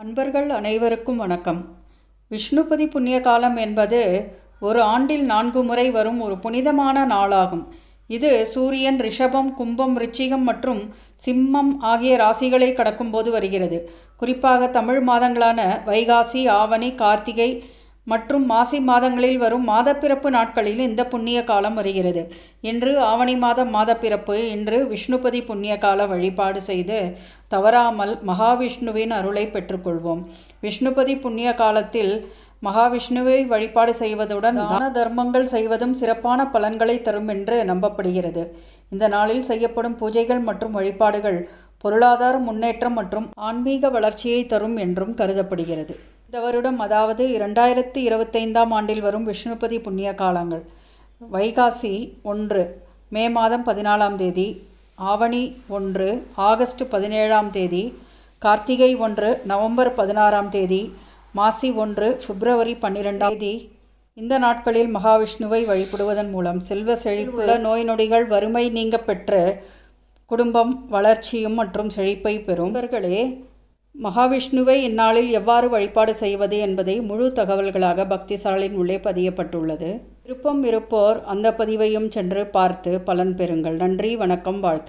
அன்பர்கள் அனைவருக்கும் வணக்கம். விஷ்ணுபதி புண்ணிய காலம் என்பது ஒரு ஆண்டில் 4 முறை வரும் ஒரு புனிதமான நாளாகும். இது சூரியன் ரிஷபம், கும்பம், ரிச்சிகம் மற்றும் சிம்மம் ஆகிய ராசிகளை கடக்கும்போது வருகிறது. குறிப்பாக தமிழ் மாதங்களான வைகாசி, ஆவணி, கார்த்திகை மற்றும் மாசி மாதங்களில் வரும் மாதப்பிறப்பு நாட்களில் இந்த புண்ணிய காலம் வருகிறது. இன்று ஆவணி மாதம் மாதப்பிறப்பு. இன்று விஷ்ணுபதி புண்ணிய கால வழிபாடு செய்து தவறாமல் மகாவிஷ்ணுவின் அருளை பெற்றுக்கொள்வோம். விஷ்ணுபதி புண்ணிய காலத்தில் மகாவிஷ்ணுவை வழிபாடு செய்வதுடன் தான தர்மங்கள் செய்வதும் சிறப்பான பலன்களை தரும் என்று நம்பப்படுகிறது. இந்த நாளில் செய்யப்படும் பூஜைகள் மற்றும் வழிபாடுகள் பொருளாதார முன்னேற்றம் மற்றும் ஆன்மீக வளர்ச்சியை தரும் என்றும் கருதப்படுகிறது. இந்த வருடம், அதாவது 2025ஆம் ஆண்டில் வரும் விஷ்ணுபதி புண்ணிய காலங்கள்: வைகாசி 1 மே மாதம் 14ஆம் தேதி, ஆவணி 1 ஆகஸ்ட் 17ஆம் தேதி, கார்த்திகை 1 நவம்பர் 16ஆம் தேதி, மாசி 1 பிப்ரவரி 12ஆம் தேதி. இந்த நாட்களில் மகாவிஷ்ணுவை வழிபடுவதன் மூலம் செல்வ செழிப்பு, நோய் நொடிகள், வறுமை நீங்க பெற்று குடும்பம் வளர்ச்சியும் மற்றும் செழிப்பை பெறும். இவர்களே, மகாவிஷ்ணுவை இந்நாளில் எவ்வாறு வழிபாடு செய்வது என்பதை முழு தகவல்களாக பக்தி சாலின் உள்ளே பதியப்பட்டுள்ளது. விருப்பம் இருப்போர் அந்த பதிவையும் சென்று பார்த்து பலன் பெறுங்கள். நன்றி, வணக்கம், வாழ்த்து.